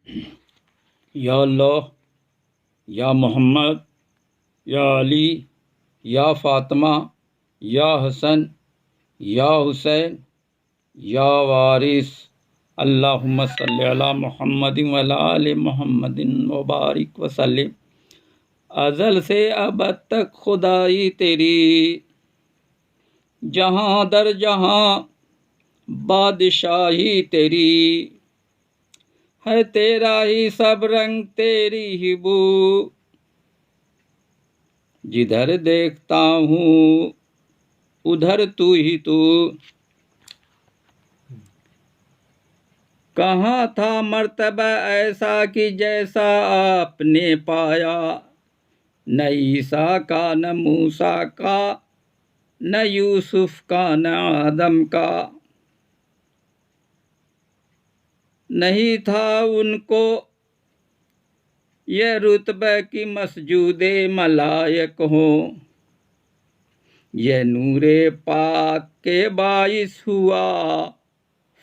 या अल्लाह, या मोहम्मद, या अली, या फ़ातिमा, या हसन, या हुसैन, या वारिस। अल्लाहुम्मा सल्लि अला मुहम्मदिन व अला आलि मुहम्मदिन व बारिक वसल्लिम। अज़ल से अब तक खुदाई तेरी, जहाँ दर जहाँ बादशाही तेरी, है तेरा ही सब रंग तेरी ही बू, जिधर देखता हूँ उधर तू ही तू। कहाँ था मर्तबा ऐसा कि जैसा आपने पाया, न ईसा का न मूसा का न यूसुफ का न आदम का। नहीं था उनको ये रुतबे की मसजूदे मलायक हो, ये नूरे पाक के बाइस हुआ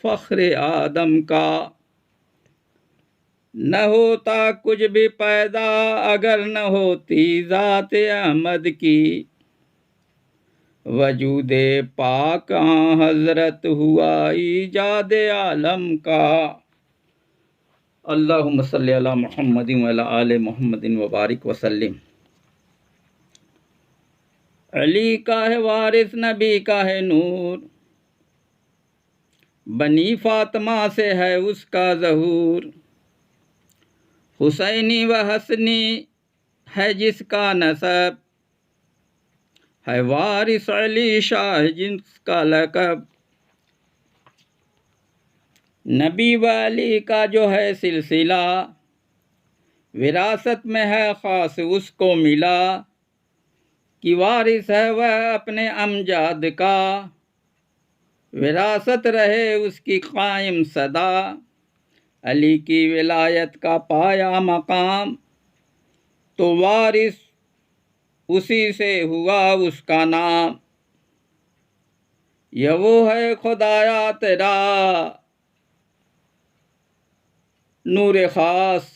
फ़ख्र आदम का। न होता कुछ भी पैदा अगर न होती ज़ात अहमद की, वजूदे पाक हज़रत हुआ ईजाद आलम का। अल्लाहुम्मा सल्लि अला मुहम्मदिन व अला आलि मुहम्मदिन व बारिक वसल्लिम। अली का है वारिस, नबी का है नूर, बनी फातिमा से है उसका ज़हूर। हुसैनी व हसनी है जिसका नसब, है वारिस अली शाह जिसका लक़ब। नबी व अली का जो है सिलसिला, विरासत में है ख़ास उसको मिला, कि वारिस है वह अपने अमजाद का, विरासत रहे उसकी कायम सदा। अली की विलायत का पाया मकाम, तो वारिस उसी से हुआ उसका नाम। यह वो है खुदाया तेरा नूर ख़ास,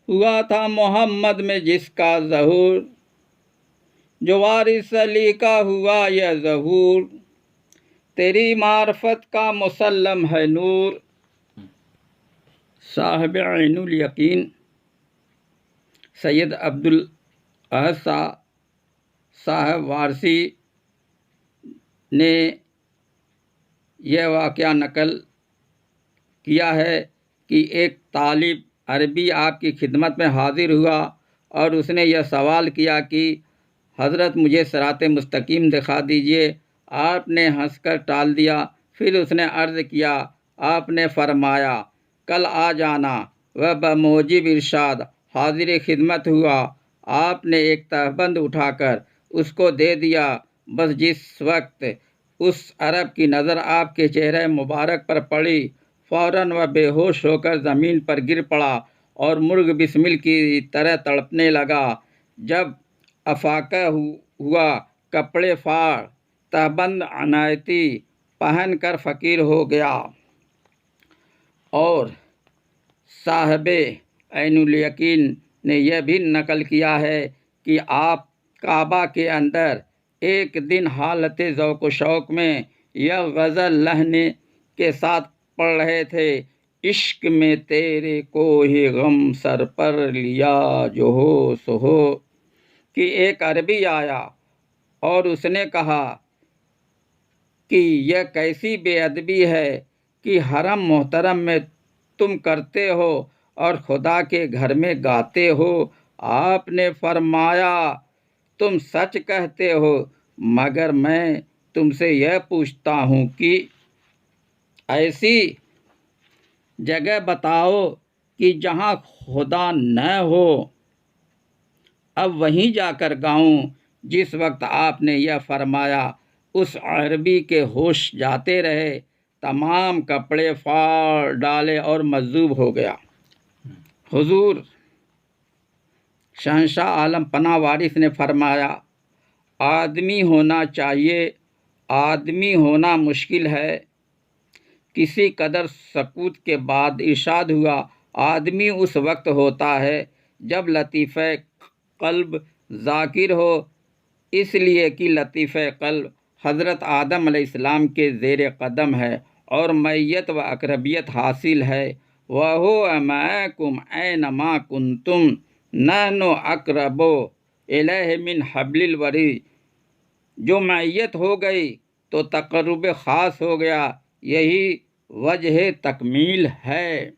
हुआ था मोहम्मद में जिसका ज़हूर, जो वारिस अली का हुआ यह ज़हूर। तेरी मार्फत का मुसल्लम है नूर। साहिब ऐनुल यकीन सैयद अब्दुल अहद साहब वारसी ने यह वाक़या नकल किया है कि एक तालिब अरबी आपकी खिदमत में हाजिर हुआ और उसने यह सवाल किया कि हज़रत मुझे सिरात मुस्तकीम दिखा दीजिए। आपने हंसकर टाल दिया। फिर उसने अर्ज़ किया, आपने फरमाया कल आ जाना। वह बमूजिब इरशाद हाजिर खिदमत हुआ। आपने एक तहबंद उठाकर उसको दे दिया। बस जिस वक्त उस अरब की नज़र आपके चेहरे मुबारक पर पड़ी, फ़ौरन वह बेहोश होकर ज़मीन पर गिर पड़ा और मुर्ग बिस्मिल की तरह तड़पने लगा। जब अफाका हुआ, कपड़े फाड़ तहबंद अनायती पहन कर फ़कीर हो गया। और साहिबे ऐनुल यकीन ने यह भी नकल किया है कि आप काबा के अंदर एक दिन हालत ज़ौक़ शौक़ में यह गज़ल लहने के साथ पढ़ रहे थे, इश्क में तेरे को ही गम सर पर लिया जो हो सो हो, कि एक अरबी आया और उसने कहा कि यह कैसी बेअदबी है कि हरम मोहतरम में तुम करते हो और खुदा के घर में गाते हो। आपने फरमाया तुम सच कहते हो, मगर मैं तुमसे यह पूछता हूँ कि ऐसी जगह बताओ कि जहाँ खुदा न हो, अब वहीं जाकर गाऊं। जिस वक्त आपने यह फरमाया उस अरबी के होश जाते रहे, तमाम कपड़े फाड़ डाले और मजजूब हो गया। हुजूर शहंशाह आलम पना वारिस ने फरमाया, आदमी होना चाहिए, आदमी होना मुश्किल है। किसी कदर सकूत के बाद इरशाद हुआ, आदमी उस वक्त होता है जब लतीफ़े क़ल्ब ज़ाकिर हो, इसलिए कि लतीफ़े क़ल्ब हज़रत आदम अलैहिस्सलाम के ज़ेर क़दम है और मैयत व अक़रबियत हासिल है। वहुव मअकुम ऐनमा कुन्तुम नहनु अक़रबु इलैहि मिन हब्लिल वरीद। जो मैयत हो गई तो तक़र्रुब ख़ास हो गया, यही वजह तकमील है।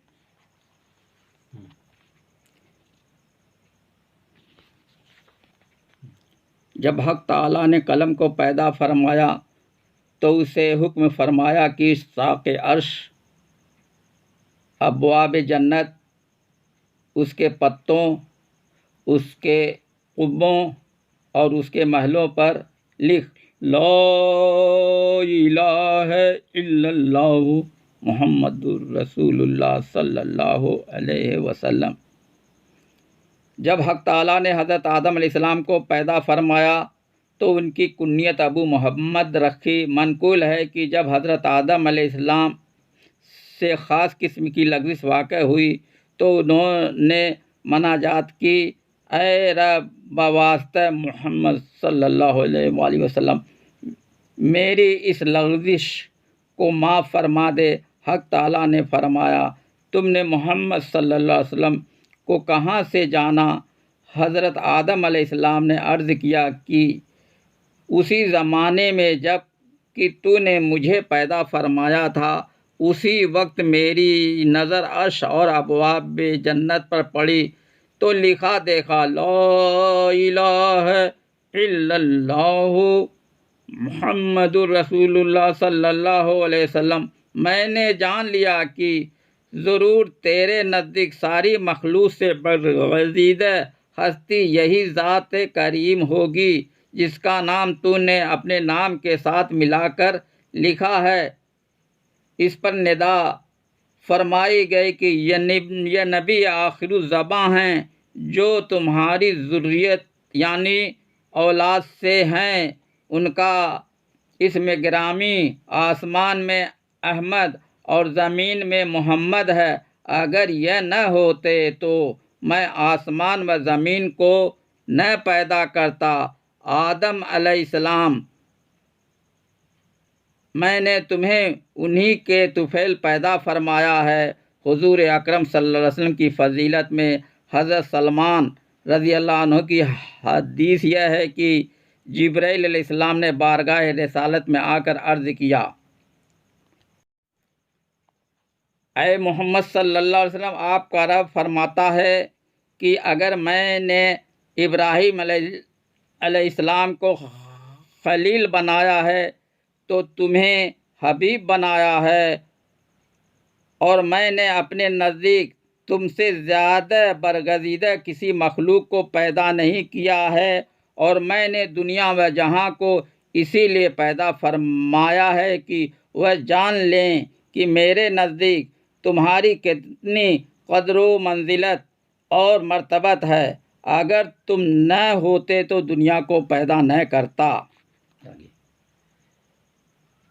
जब हक़ ताला ने कलम को पैदा फरमाया तो उसे हुक्म फरमाया कि साक़े अर्श, अब्वाब जन्नत, उसके पत्तों, उसके कुब्बों और उसके महलों पर लिख ला इलाहा इल्लल्लाहु मुहम्मदुर रसूलुल्लाह सल्लल्लाहु अलैहि वसल्लम। जब हक़ ताला ने हज़रत आदम अलैहिस्सलाम को पैदा फरमाया तो उनकी कुन्नियत अबू मोहम्मद रखी। मनकूल है कि जब हज़रत आदम अलैहिस्सलाम से ख़ास किस्म की लग़ज़िश वाक़ हुई तो उन्होंने मनाजात की, ऐ रब बवास्ते मोहम्मद सल्लल्लाहु अलैहि वसल्लम, मेरी इस लग़ज़िश को माफ़ फरमा दे। हक़ ताला ने फरमाया, तुमने मोहम्मद सल्लल्लाहु अलैहि वसल्लम को कहाँ से जाना? हज़रत आदम अलैहिस्सलाम ने अर्ज़ किया कि उसी ज़माने में जब कि तूने मुझे पैदा फरमाया था, उसी वक्त मेरी नज़र अर्श और अबवाब जन्नत पर पड़ी तो लिखा देखा ला इलाहा इल्लल्लाहु मुहम्मदुर रसूलुल्लाह सल्लल्लाहु अलैहि वसल्लम। मैंने जान लिया कि ज़रूर तेरे नज़दीक सारी मखलूक से बरगज़ीदा हस्ती यही ज़ात करीम होगी जिसका नाम तूने अपने नाम के साथ मिलाकर लिखा है। इस पर निदा फरमाई गई कि यह नबी आखिरुज़्ज़मां हैं जो तुम्हारी ज़ुर्रियत यानी औलाद से हैं। उनका इसमें गिरामी आसमान में अहमद और ज़मीन में मोहम्मद है। अगर यह न होते तो मैं आसमान व ज़मीन को न पैदा करता। आदम अलैहिस्सलाम, मैंने तुम्हें उन्हीं के तुफ़ैल पैदा फरमाया है। हुज़ूर अकरम सल्लल्लाहु अलैहि वसल्लम की फ़जीलत में हज़रत सलमान रज़ी अल्लाह अन्हु की हदीस यह है कि जिब्राइल अलैहिस्सलाम ने बारगाह रिसालत में आकर अर्ज़ किया, ऐ मोहम्मद सल्लल्लाहु अलैहि वसल्लम, आपका रब फरमाता है कि अगर मैंने इब्राहीम अलैहिस्सलाम को खलील बनाया है तो तुम्हें हबीब बनाया है, और मैंने अपने नज़दीक तुमसे ज़्यादा बरगज़ीदा किसी मखलूक को पैदा नहीं किया है, और मैंने दुनिया व जहाँ को इसीलिए पैदा फरमाया है कि वह जान लें कि मेरे नज़दीक तुम्हारी कितनी क़द्र व मंजिलत और मर्तबत है। अगर तुम न होते तो दुनिया को पैदा न करता।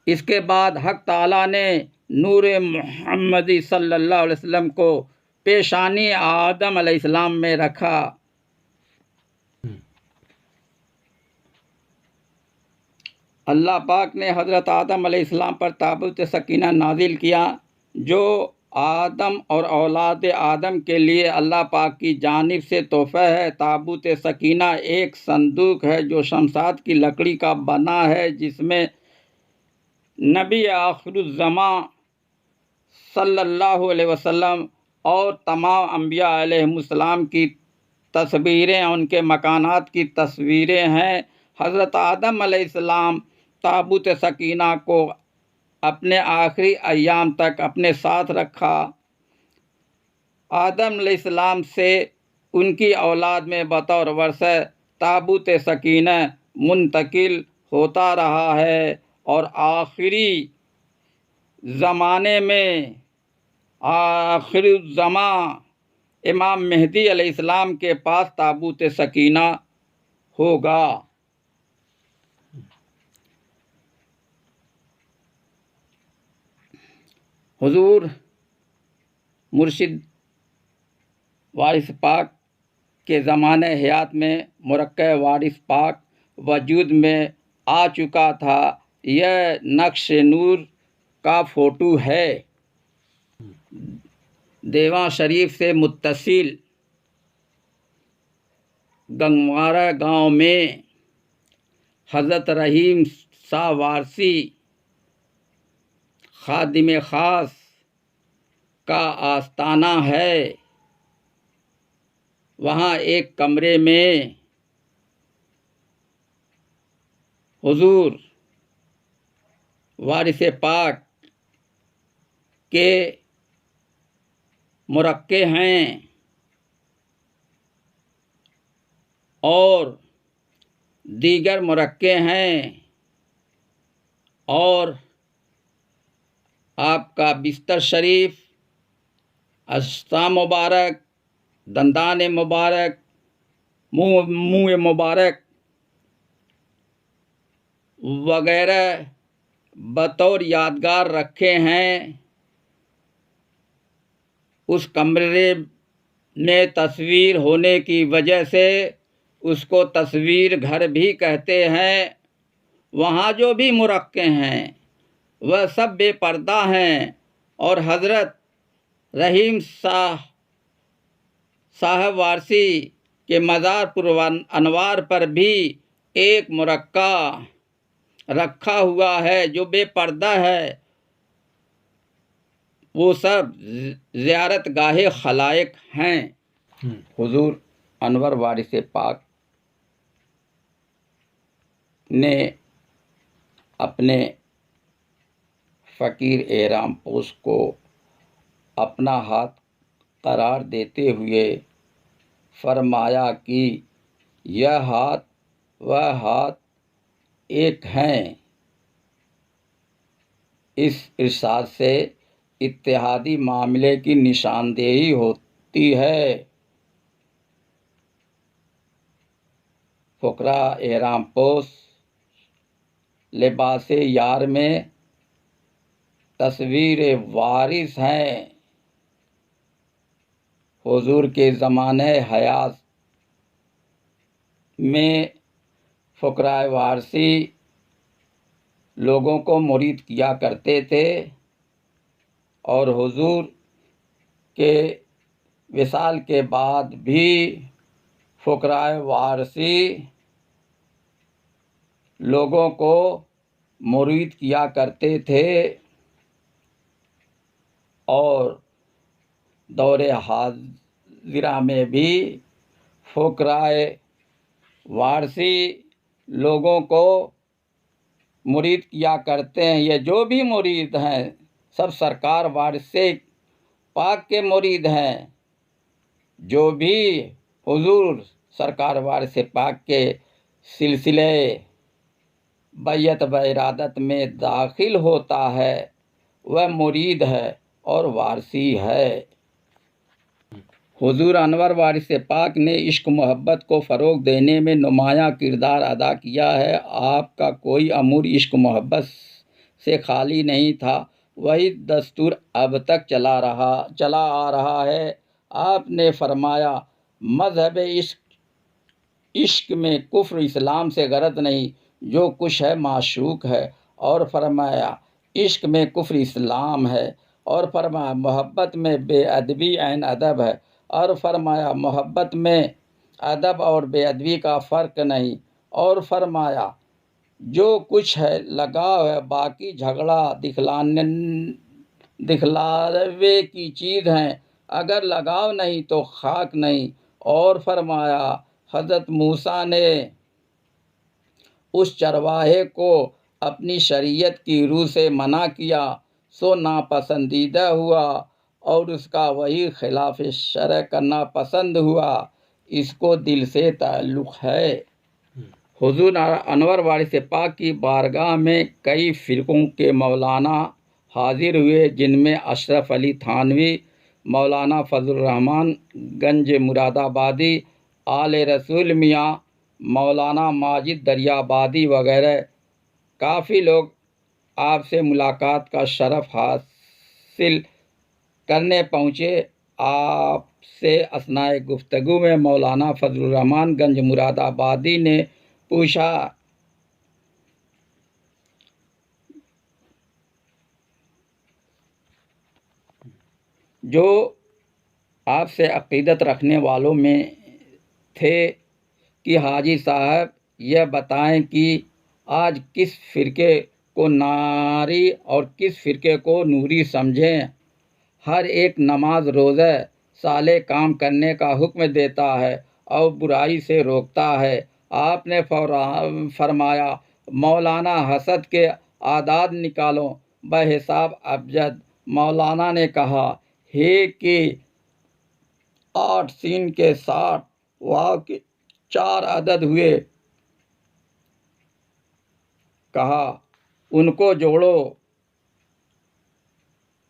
इसके बाद हक़ ताला ने नूर मुहम्मदी सल्लल्लाहु अलैहि वसल्लम को पेशानी आदम अलैहिस्सलाम में रखा। अल्लाह पाक ने हज़रत आदम अलैहिस्सलाम पर ताबूत सकीना नाजिल किया, जो आदम और औलाद आदम के लिए अल्लाह पाक की जानिब से तोहफ़ा है। ताबूत सकीना एक संदूक है जो शमशाद की लकड़ी का बना है, जिसमें नबी आखिरुज़्ज़मां सल्लल्लाहु अलैहि वसल्लम और तमाम अंबिया अलैहिमुस्सलाम की तस्वीरें, उनके मकानात की तस्वीरें हैं। हज़रत आदम अलैहिस्सलाम ताबूत सकीना को अपने आखिरी अय्याम तक अपने साथ रखा। आदम अलैहिस्सलाम से उनकी औलाद में बतौर वरसा ताबूत सकीना मुंतकिल होता रहा है, और आखिरी ज़माने में आखिरुज़्ज़मां इमाम मेहदी अलैहिस्सलाम के पास ताबूत सकीना होगा। हुज़ूर मुर्शिद वारिस पाक के ज़माने हयात में मुरक्का वारिस पाक वजूद में आ चुका था। यह नक्श नूर का फ़ोटो है। देवा शरीफ से मुत्तसिल गंगवारा गांव में हज़रत रहीम शाह वारसी खादिम ख़ास का आस्ताना है। वहाँ एक कमरे में हुजूर वारिस पाक के मुरक्के हैं और दीगर मुरक्के हैं और आपका बिस्तर शरीफ, अस्ता मुबारक, दंदान मुबारक, मुँह मुबारक वगैरह बतौर यादगार रखे हैं। उस कमरे में तस्वीर होने की वजह से उसको तस्वीर घर भी कहते हैं। वहाँ जो भी मुरक्के हैं वह सब बेपर्दा हैं और हज़रत रहीम साहब वारसी के मज़ार पुरअनवार पर भी एक मुरक्का रखा हुआ है जो बेपर्दा है। वो सब ज़ियारत गाहे खलाइक हैं। हुजूर अनवर वारिस पाक ने अपने फ़कीर एहराम पोश को अपना हाथ करार देते हुए फरमाया कि यह हाथ वह हाथ एक हैं। इस इरशाद से इत्तेहादी मामले की निशानदेही होती है। फ़ुक़रा एहराम पोश लिबासे यार में तस्वीर वारिस हैं। हुजूर के ज़माने हयात में फ़ुक़रा वारसी लोगों को मुरीद किया करते थे और हुजूर के विसाल के बाद भी फ़ुक़रा वारसी लोगों को मुरीद किया करते थे और दौरे हाजिरा में भी फ़ुक़रा वारसी लोगों को मुरीद किया करते हैं। ये जो भी मुरीद हैं सब सरकार वारिस पाक के मुरीद हैं। जो भी हुजूर सरकार वारिस पाक के सिलसिले बैयत व इरादत में दाखिल होता है वह मुरीद है और वारसी है। हुजूर अनवर वारिस पाक ने इश्क मोहब्बत को फ़रोग़ देने में नुमायाँ किरदार अदा किया है। आपका कोई अमूर इश्क मोहब्बत से खाली नहीं था। वही दस्तूर अब तक चला आ रहा है। आपने फरमाया मज़हब इश्क में कुफ्र इस्लाम से गरज नहीं, जो कुछ है माशूक है। और फरमाया इश्क में कुफ्र इस्लाम है। और फरमाया मोहब्बत में बेअदबी ऐन अदब है। और फरमाया मोहब्बत में अदब और बेअदबी का फ़र्क नहीं। और फरमाया जो कुछ है लगाव है, बाकी झगड़ा दिखलावे की चीज़ हैं। अगर लगाव नहीं तो खाक नहीं। और फरमाया हज़रत मूसा ने उस चरवाहे को अपनी शरीयत की रूह से मना किया सो नापसंदीदा हुआ और उसका वही खिलाफ शरअ करना पसंद हुआ। इसको दिल से ताल्लुक़ है। हुजूर अनवर वारिस पाक की बारगाह में कई फ़िरक़ों के मौलाना हाजिर हुए, जिनमें अशरफ अली थानवी, मौलाना फजल रहमान गंज मुरादाबादी, आले रसूल मियाँ मौलाना माजिद दरियाबादी वगैरह काफ़ी लोग आपसे मुलाकात का शरफ़ हासिल करने पहुँचे। आपसे असनाए गुफ्तगू में मौलाना फजलुर रहमान गंज मुरादाबादी ने पूछा, जो आपसे अक़ीदत रखने वालों में थे, कि हाजी साहब यह बताएं कि आज किस फ़िरके को नारी और किस फ़िरके को नूरी समझें। हर एक नमाज रोज़े साले काम करने का हुक्म देता है और बुराई से रोकता है। आपने फरमाया, मौलाना हसद के आदाद निकालो बहिसाब अबजद। मौलाना ने कहा, हे कि 8 सीन के 60, वाव के 4 अदद हुए। कहा, उनको जोड़ो।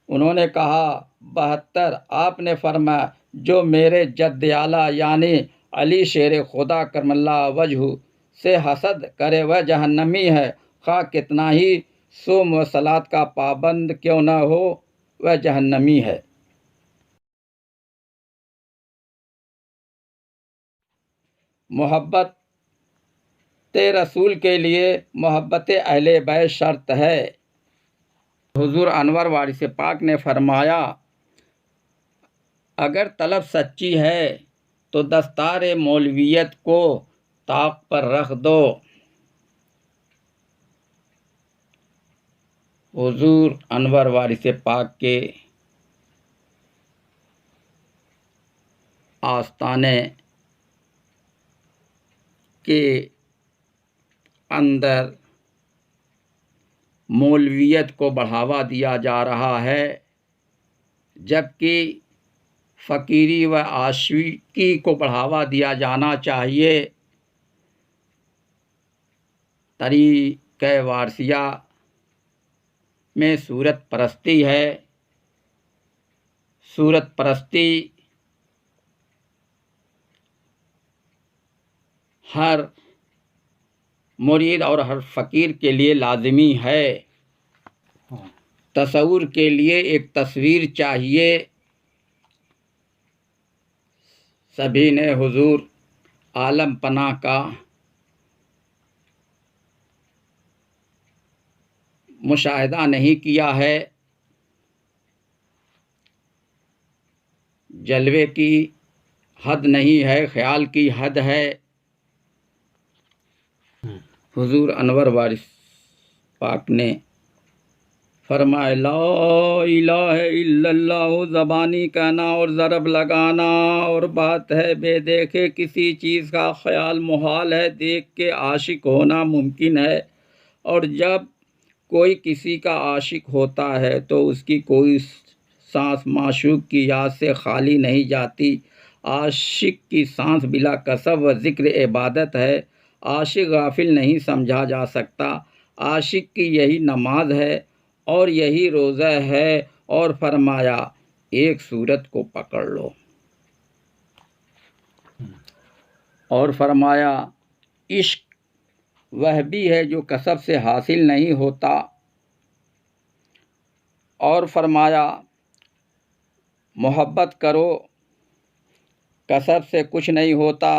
उन्होंने कहा, 72। आपने फरमाया, जो मेरे जद्द आला यानी अली शेर खुदा करमल्ला वजहू से हसद करे वह जहन्नमी है, खा कितना ही सोम व सलात का पाबंद क्यों न हो, वह जहन्नमी है। मोहब्बत रसूल के लिए मोहब्बत अहले बैत शर्त है। हुजूर अनवर वारिस पाक ने फरमाया, अगर तलब सच्ची है तो दस्तार मौलवियत को ताक पर रख दो। हुजूर अनवर वारिस पाक के आस्ताने के अंदर मौलवियत को बढ़ावा दिया जा रहा है, जबकि फ़कीरी व आशिकी को बढ़ावा दिया जाना चाहिए। तरीक़े वारसिया में सूरत परस्ती है। सूरत परस्ती हर मुरीद और हर फ़कीर के लिए लाज़मी है। तसव्वुर के लिए एक तस्वीर चाहिए। सभी ने हुजूर आलम पनाह का मुशाहिदा नहीं किया है। जलवे की हद नहीं है, ख्याल की हद है। हुजूर अनवर वारिस पाक ने फरमाया, ला इलाहा इल्लल्लाह ज़बानी कहना और ज़रब लगाना और बात है, बेदेखे किसी चीज़ का ख्याल मुहाल है, देख के आशिक होना मुमकिन है। और जब कोई किसी का आशिक होता है तो उसकी कोई सांस माशूक की याद से खाली नहीं जाती। आशिक की सांस बिला कसब व ज़िक्र इबादत है। आशिक गाफिल नहीं समझा जा सकता। आशिक की यही नमाज है और यही रोज़ा है। और फरमाया, एक सूरत को पकड़ लो। और फरमाया, इश्क वह भी है जो कसब से हासिल नहीं होता। और फरमाया, मोहब्बत करो, कसब से कुछ नहीं होता।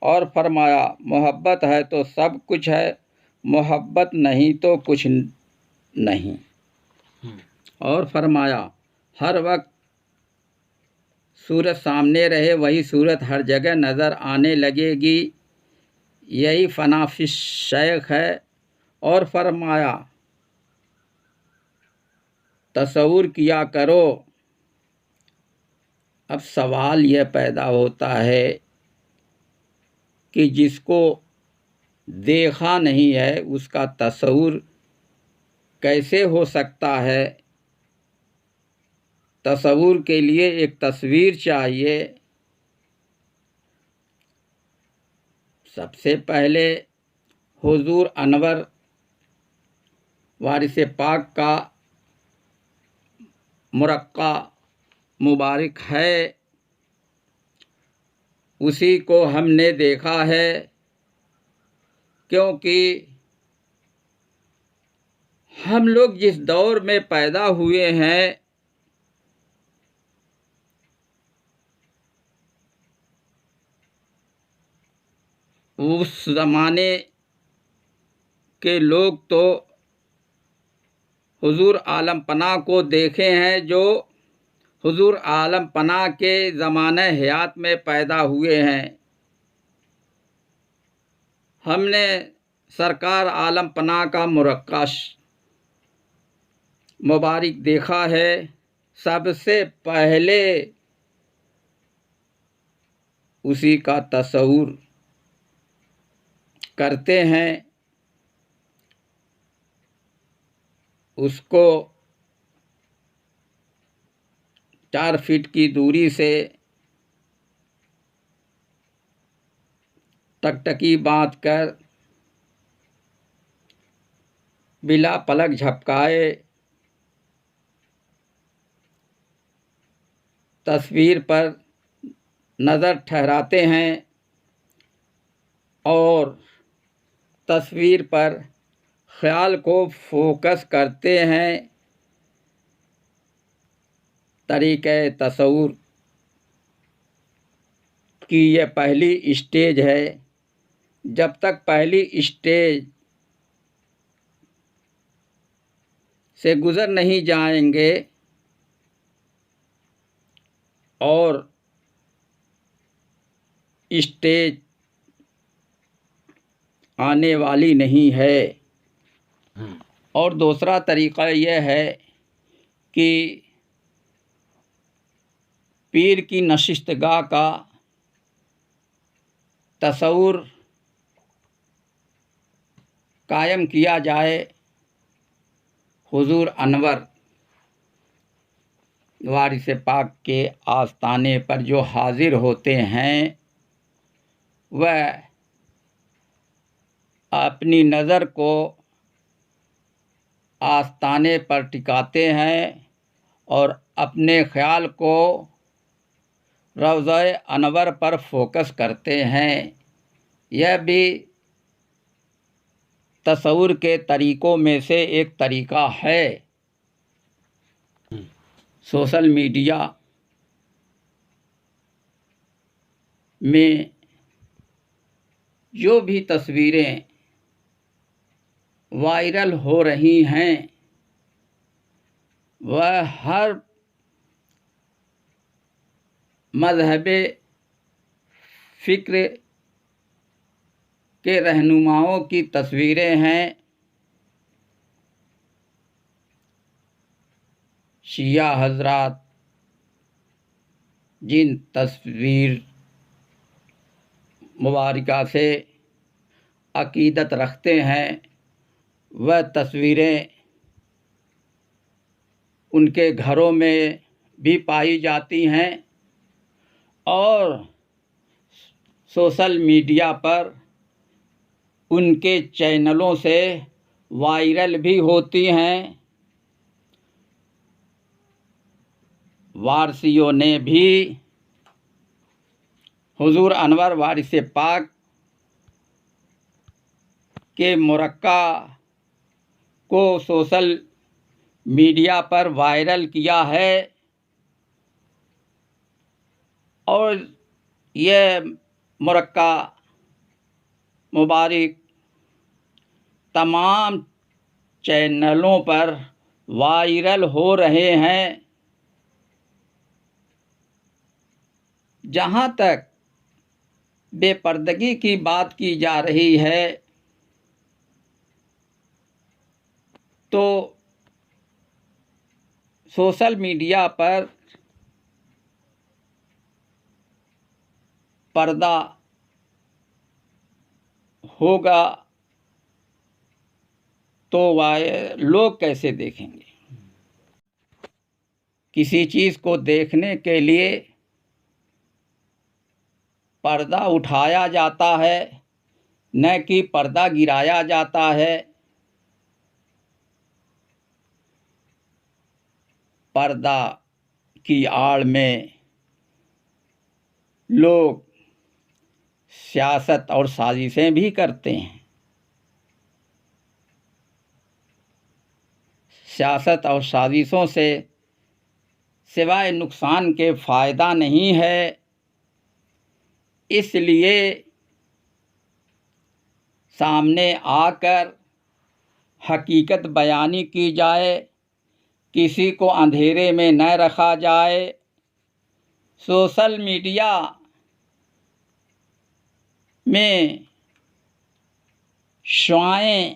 और फरमाया, मोहब्बत है तो सब कुछ है, मोहब्बत नहीं तो कुछ नहीं। और फरमाया, हर वक्त सूरत सामने रहे वही सूरत हर जगह नज़र आने लगेगी, यही फनाफिश शेख है। और फरमाया, तसव्वुर किया करो। अब सवाल यह पैदा होता है कि जिसको देखा नहीं है उसका तसव्वुर कैसे हो सकता है। तसव्वुर के लिए एक तस्वीर चाहिए। सबसे पहले हुजूर अनवर वारिस पाक का मुरक्का मुबारक है, उसी को हमने देखा है। क्योंकि हम लोग जिस दौर में पैदा हुए हैं उस ज़माने के लोग तो हुजूर आलम पनाह को देखे हैं जो हुजूर आलम पनाह के ज़माने हयात में पैदा हुए हैं। हमने सरकार आलम पनाह का मुरक्कश मुबारक देखा है। सबसे पहले उसी का तस्वुर करते हैं, उसको 4 फीट की दूरी से टकटकी बांधकर बिला पलक झपकाए तस्वीर पर नज़र ठहराते हैं और तस्वीर पर ख़याल को फोकस करते हैं। तरीक़े तस्वुर की ये पहली स्टेज है। जब तक पहली स्टेज से गुज़र नहीं जाएंगे और स्टेज आने वाली नहीं है। और दूसरा तरीक़ा यह है कि पीर की नशिस्तगाह का तस्वुर कायम किया जाए। हुजूर अनवर वारिस पाक के आस्ताने पर जो हाजिर होते हैं वह अपनी नज़र को आस्ताने पर टिकाते हैं और अपने ख़याल को रौज़ा अनवर पर फोकस करते हैं। यह भी तस्वुर के तरीक़ों में से एक तरीक़ा है। सोशल मीडिया में जो भी तस्वीरें वायरल हो रही हैं वह हर मज़हबे फ़िक्र के रहनुमाओं की तस्वीरें हैं। शिया हज़रात जिन तस्वीर मुबारका से अक़ीदत रखते हैं वह तस्वीरें उनके घरों में भी पाई जाती हैं और सोशल मीडिया पर उनके चैनलों से वायरल भी होती हैं। वारसियों ने भी हुजूर अनवर वारिस पाक के मुरक्का को सोशल मीडिया पर वायरल किया है और यह मुरक्का मुबारक तमाम चैनलों पर वायरल हो रहे हैं। जहाँ तक बेपर्दगी की बात की जा रही है तो सोशल मीडिया पर पर्दा होगा तो लोग कैसे देखेंगे? किसी चीज़ को देखने के लिए पर्दा उठाया जाता है, न कि पर्दा गिराया जाता है। पर्दा की आड़ में लोग सियासत और साजिशें भी करते हैं। सियासत और साजिशों से सिवाय नुकसान के फ़ायदा नहीं है। इसलिए सामने आकर हकीकत बयानी की जाए, किसी को अंधेरे में न रखा जाए। सोशल मीडिया में शुआएं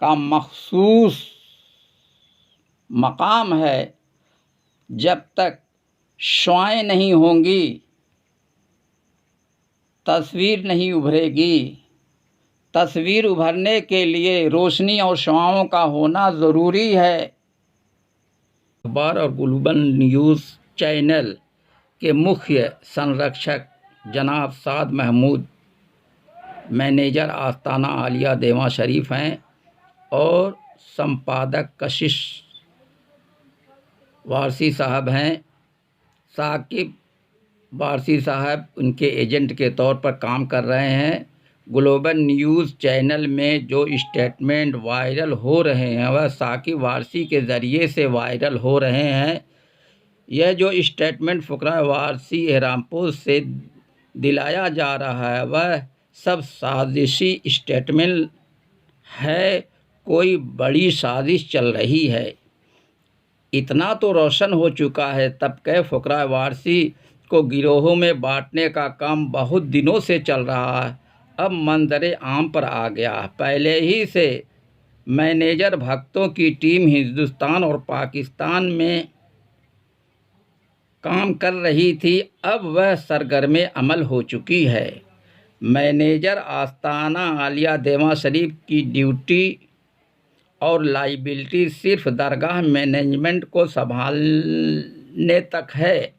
का मखसूस मकाम है। जब तक शुआएं नहीं होंगी, तस्वीर नहीं उभरेगी। तस्वीर उभरने के लिए रोशनी और शुआओं का होना ज़रूरी है। अखबार और ग्लोबल न्यूज़ चैनल के मुख्य संरक्षक जनाब साद महमूद, मैनेजर आस्ताना आलिया देवा शरीफ हैं और संपादक कशिश वारसी साहब हैं। साकिब वारसी साहब उनके एजेंट के तौर पर काम कर रहे हैं। ग्लोबल न्यूज़ चैनल में जो स्टेटमेंट वायरल हो रहे हैं वह साकिब वारसी के ज़रिए से वायरल हो रहे हैं। यह जो स्टेटमेंट फ़ुकरा वारसी एहरामपोश से दिलाया जा रहा है वह सब साजिशी स्टेटमेंट है। कोई बड़ी साजिश चल रही है। इतना तो रोशन हो चुका है तब के फ़ुकरा वारसी को गिरोहों में बांटने का काम बहुत दिनों से चल रहा है, अब मंजरे आम पर आ गया। पहले ही से मैनेजर भक्तों की टीम हिंदुस्तान और पाकिस्तान में काम कर रही थी, अब वह सरगर्मे अमल हो चुकी है। मैनेजर आस्ताना आलिया देवा शरीफ की ड्यूटी और लाइबिलिटी सिर्फ दरगाह मैनेजमेंट को संभालने तक है।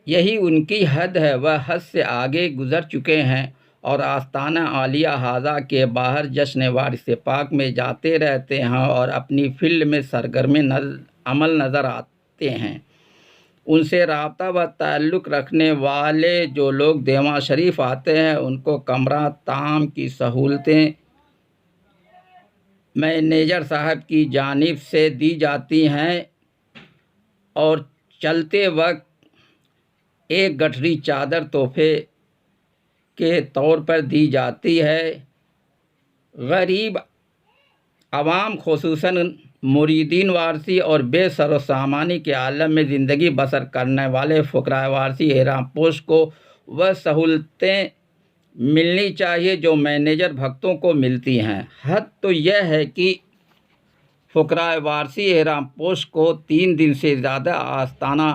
यही उनकी हद है। वह हद से आगे गुजर चुके हैं और आस्ताना आलिया हाजा के बाहर जश्न वारिस पाक में जाते रहते हैं और अपनी फील्ड में सरगर्म अमल नज़र आते हैं। उनसे राब्ता व ताल्लुक़ रखने वाले जो लोग देवा शरीफ आते हैं उनको कमरा ताम की सहूलतें मैनेजर साहब की जानिब से दी जाती हैं और चलते वक्त एक गठरी चादर तोहफे के तौर पर दी जाती है। गरीब आवाम खुसूसन मुरीदीन वारसी और बेसरोसामानी के आलम में ज़िंदगी बसर करने वाले फ़ुकरा वारसी एहरामपोश को वह सहूलतें मिलनी चाहिए जो मैनेजर भक्तों को मिलती हैं। हद तो यह है कि फ़ुकरा वारसी एहरामपोश को 3 दिन से ज़्यादा आस्ताना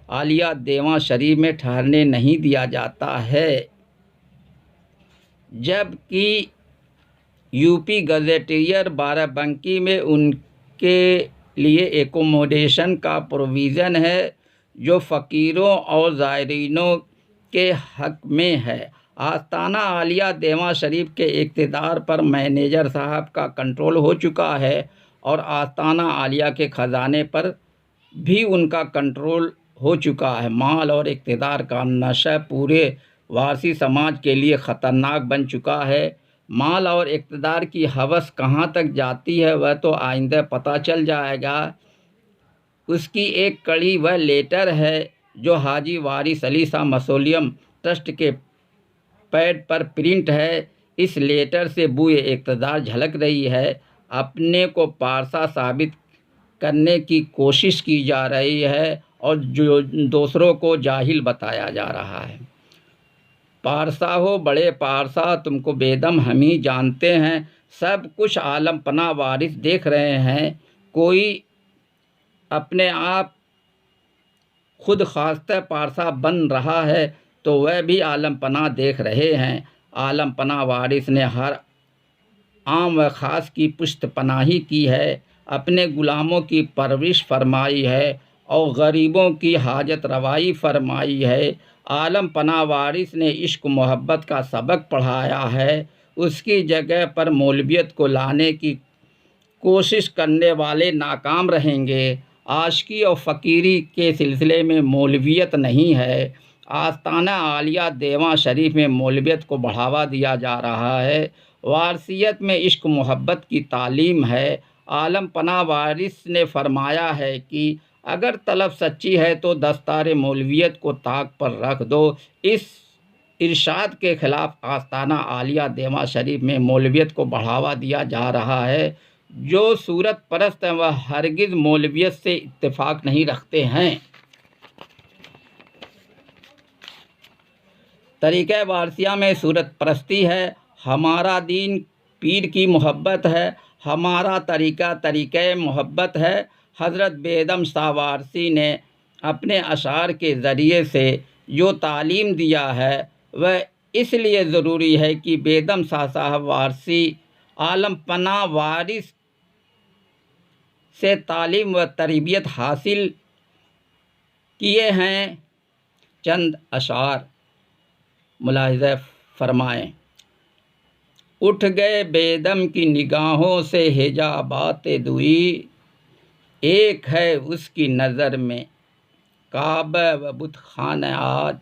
आलिया देवा शरीफ में ठहरने नहीं दिया जाता है, जबकि यूपी गजेटियर बाराबंकी में उनके लिए एकोमोडेशन का प्रोविज़न है जो फ़कीरों और ज़ायरीनों के हक़ में है। आस्ताना आलिया देवा शरीफ के इक़्तिदार पर मैनेजर साहब का कंट्रोल हो चुका है और आस्ताना आलिया के ख़जाने पर भी उनका कंट्रोल हो चुका है। माल और इक़्तिदार का नशा पूरे वारसी समाज के लिए ख़तरनाक बन चुका है। माल और इक़्तिदार की हवस कहाँ तक जाती है वह तो आइंदा पता चल जाएगा। उसकी एक कड़ी वह लेटर है जो हाजी वारिस अली शाह मौसोलियम ट्रस्ट के पैड पर प्रिंट है। इस लेटर से बुए इक़्तिदार झलक रही है। अपने को पारसा साबित करने की कोशिश की जा रही है और जो दूसरों को जाहिल बताया जा रहा है। पारसा हो बड़े पारसा, तुमको बेदम हम ही जानते हैं। सब कुछ आलम पना वारिस देख रहे हैं। कोई अपने आप खुद खास्ता पारसा बन रहा है तो वह भी आलम पना देख रहे हैं। आलम पना वारिस ने हर आम व ख़ास की पुश्त पनाही की है, अपने ग़ुलामों की परवरिश फरमाई है और गरीबों की हाजत रवाई फरमाई है। आलम पना वारिस ने इश्क मोहब्बत का सबक पढ़ाया है। उसकी जगह पर मौलवियत को लाने की कोशिश करने वाले नाकाम रहेंगे। आशिकी और फ़कीरी के सिलसिले में मौलवियत नहीं है। आस्ताना आलिया देवा शरीफ में मौलवियत को बढ़ावा दिया जा रहा है। वारसियत में इश्क मोहब्बत की तालीम है। आलम पना वारिस ने फरमाया है कि अगर तलब सच्ची है तो दस्तार मौलवियत को ताक पर रख दो। इस इरशाद के ख़िलाफ़ आस्ताना आलिया देवा शरीफ में मौलवियत को बढ़ावा दिया जा रहा है। जो सूरत परस्त हैं वह हरगिज़ मौलवियत से इत्तेफाक नहीं रखते हैं। तरीक़े वारसिया में सूरत परस्ती है। हमारा दीन पीर की मोहब्बत है। हमारा तरीक़ा तरीक़े मोहब्बत है। हज़रत बेदम शाह वारसी ने अपने अशार के ज़रिए से जो तालीम दिया है वह इसलिए ज़रूरी है कि बेदम शाह साहब वारसी आलम पना वारिस से तालीम व तरबियत हासिल किए हैं। चंद अशार मुलाहिज़ा फरमाएँ। उठ गए बेदम की निगाहों से हिजाबात दुई, एक है उसकी नज़र में काबा व बुत खाना आज।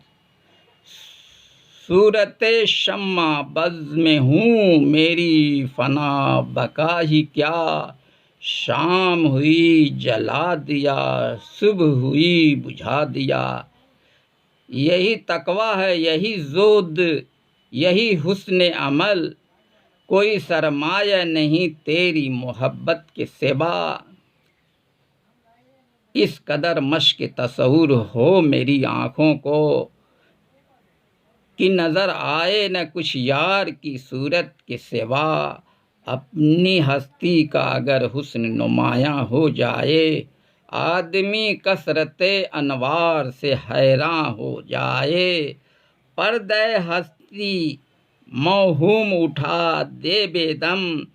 सूरत शम्मा बज़ में हूँ मेरी फ़ना बका ही क्या, शाम हुई जला दिया सुबह हुई बुझा दिया। यही तकवा है, यही ज़ोद, यही हुस्न अमल, कोई सरमाया नहीं तेरी मोहब्बत के सिवा। इस कदर मश्क तसव्वुर हो मेरी आँखों को कि नज़र आए न कुछ यार की सूरत के सिवा। अपनी हस्ती का अगर हुस्न नुमायाँ हो जाए, आदमी कसरते अनवार से हैरान हो जाए। पर्दे हस्ती मौहूम उठा दे बेदम,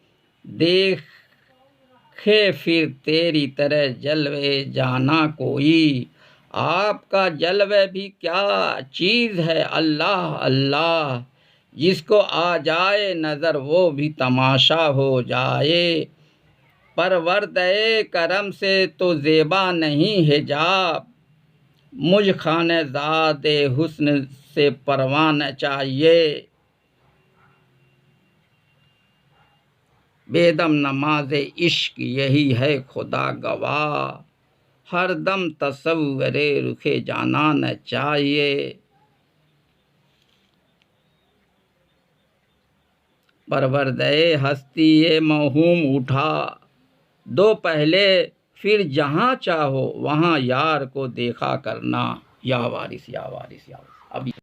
देखे फिर तेरी तरह जलवे जाना कोई। आपका जलवे भी क्या चीज़ है अल्लाह अल्लाह, जिसको आ जाए नज़र वो भी तमाशा हो जाए। परवरदे करम से तो ज़ेबा नहीं हिजाब, मुझ खानेज़ादे हुस्न से परवान चाहिए। बेदम नमाज इश्क यही है खुदा गवाह, हर दम तसव्वुरे रुखे जाना न चाहिए। परवरदे हस्ती ये मौहूम उठा दो पहले, फिर जहाँ चाहो वहाँ यार को देखा करना। या वारिस या वारिस या वारिस। अभी